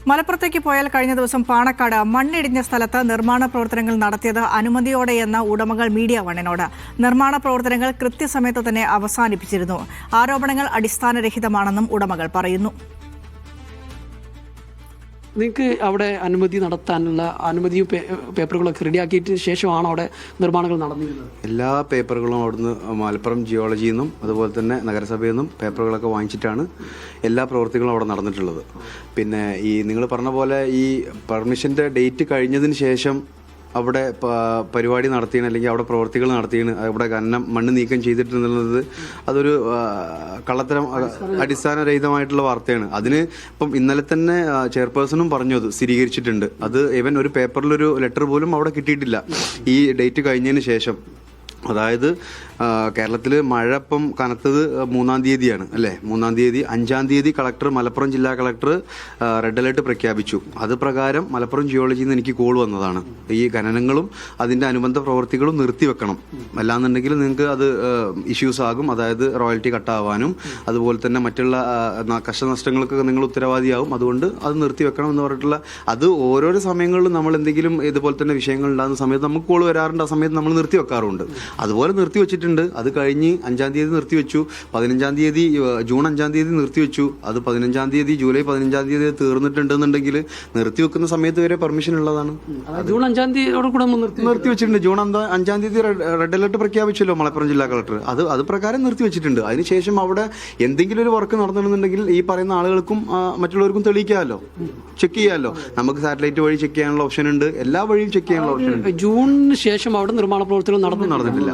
മലപ്പുറത്തേക്ക് പോയാൽ കഴിഞ്ഞ ദിവസം പാണക്കാട് മണ്ണിടിഞ്ഞ സ്ഥലത്ത് നിർമ്മാണ പ്രവർത്തനങ്ങൾ നടത്തിയത് അനുമതിയോടെയെന്ന ഉടമകൾ മീഡിയ വണ്ണിനോട്. നിർമ്മാണ പ്രവർത്തനങ്ങൾ കൃത്യസമയത്ത് തന്നെ അവസാനിപ്പിച്ചിരുന്നു. ആരോപണങ്ങൾ അടിസ്ഥാനരഹിതമാണെന്നും ഉടമകൾ പറയുന്നു. നിങ്ങൾക്ക് അവിടെ അനുമതി നടത്താനുള്ള അനുമതിയും പേപ്പറുകളൊക്കെ റെഡിയാക്കിയിട്ട് ശേഷമാണ് അവിടെ നിർമ്മാണങ്ങൾ നടന്നിരുന്നത്? എല്ലാ പേപ്പറുകളും അവിടുന്ന് മലപ്പുറം ജിയോളജിയിൽ നിന്നും അതുപോലെ തന്നെ നഗരസഭയിൽ നിന്നും പേപ്പറുകളൊക്കെ വാങ്ങിച്ചിട്ടാണ് എല്ലാ പ്രവൃത്തികളും അവിടെ നടന്നിട്ടുള്ളത്. പിന്നെ ഈ നിങ്ങൾ പറഞ്ഞ പോലെ ഈ പെർമിഷൻ്റെ ഡേറ്റ് കഴിഞ്ഞതിന് ശേഷം അവിടെ പരിപാടി നടത്തിയാണ് അല്ലെങ്കിൽ അവിടെ പ്രവൃത്തികൾ നടത്തിയാണ് അവിടെ മണ്ണ് നീക്കം ചെയ്തിട്ടുള്ളത് അതൊരു കള്ളത്തരം അടിസ്ഥാനരഹിതമായിട്ടുള്ള വാർത്തയാണ്. അതിന് ഇപ്പം ഇന്നലെ തന്നെ ചെയർപേഴ്സണും പറഞ്ഞു, അത് സ്ഥിരീകരിച്ചിട്ടുണ്ട്. അത് ഈവൻ ഒരു പേപ്പറിലൊരു ലെറ്റർ പോലും അവിടെ കിട്ടിയിട്ടില്ല ഈ ഡേറ്റ് കഴിഞ്ഞതിന് ശേഷം. അതായത് കേരളത്തിൽ മഴ ഇപ്പം കനത്തത് 3-ാം തീയതിയാണ് അല്ലേ? 3-ാം തീയതി 5-ാം തീയതി മലപ്പുറം ജില്ലാ കളക്ടർ റെഡ് അലേർട്ട് പ്രഖ്യാപിച്ചു. അത് പ്രകാരം മലപ്പുറം ജിയോളജിയിൽ നിന്ന് എനിക്ക് കോൾ വന്നതാണ്, ഈ ഖനനങ്ങളും അതിൻ്റെ അനുബന്ധ പ്രവൃത്തികളും നിർത്തിവെക്കണം, അല്ലാന്നുണ്ടെങ്കിൽ നിങ്ങൾക്ക് അത് ഇഷ്യൂസ് ആകും. അതായത് റോയൽറ്റി കട്ടാവാനും അതുപോലെ തന്നെ മറ്റുള്ള കഷ്ടനഷ്ടങ്ങൾക്കൊക്കെ നിങ്ങൾ ഉത്തരവാദിയാവും. അതുകൊണ്ട് അത് നിർത്തിവെക്കണം എന്ന് പറഞ്ഞിട്ടുള്ള അത് ഓരോരോ സമയങ്ങളിലും നമ്മൾ എന്തെങ്കിലും ഇതുപോലെ തന്നെ വിഷയങ്ങൾ ഉണ്ടാകുന്ന സമയത്ത് നമുക്ക് കോൾ വരാറുണ്ട്. ആ സമയത്ത് നമ്മൾ നിർത്തിവെക്കാറുണ്ട്. അതുപോലെ നിർത്തിവെച്ചിട്ടുണ്ട്. അത് കഴിഞ്ഞ് 5-ാം തീയതി നിർത്തിവെച്ചു, 15-ാം തീയതി ജൂൺ 5-ാം തീയതി നിർത്തിവെച്ചു. അത് 15-ാം തീയതി ജൂലൈ 15-ാം തീയതി തീർന്നിട്ടുണ്ടെന്നുണ്ടെങ്കിൽ നിർത്തിവെക്കുന്ന സമയത്ത് വരെ പെർമിഷൻ ഉള്ളതാണ്. ജൂൺ 5-ാം തീയതിയോട് കൂടെ നിർത്തിവെച്ചിട്ടുണ്ട്. ജൂൺ 5-ാം തീയതി റെഡ് അലർട്ട് പ്രഖ്യാപിച്ചല്ലോ മലപ്പുറം ജില്ലാ കളക്ടർ. അത് പ്രകാരം നിർത്തിവെച്ചിട്ടുണ്ട്. അതിനുശേഷം അവിടെ എന്തെങ്കിലും ഒരു വർക്ക് നടന്നിട്ടുണ്ടെങ്കിൽ ഈ പറയുന്ന ആളുകൾക്കും മറ്റുള്ളവർക്കും തെളിയിക്കാമല്ലോ, ചെക്ക് ചെയ്യാമല്ലോ. നമുക്ക് സാറ്റലൈറ്റ് വഴി ചെക്ക് ചെയ്യാനുള്ള ഓപ്ഷൻ ഉണ്ട്, എല്ലാ വഴിയും ചെക്ക് ചെയ്യാനുള്ള ഓപ്ഷൻ ഉണ്ട്. ജൂണിന് ശേഷം അവിടെ നിർമ്മാണ പ്രവർത്തനം നടന്നിട്ടില്ല.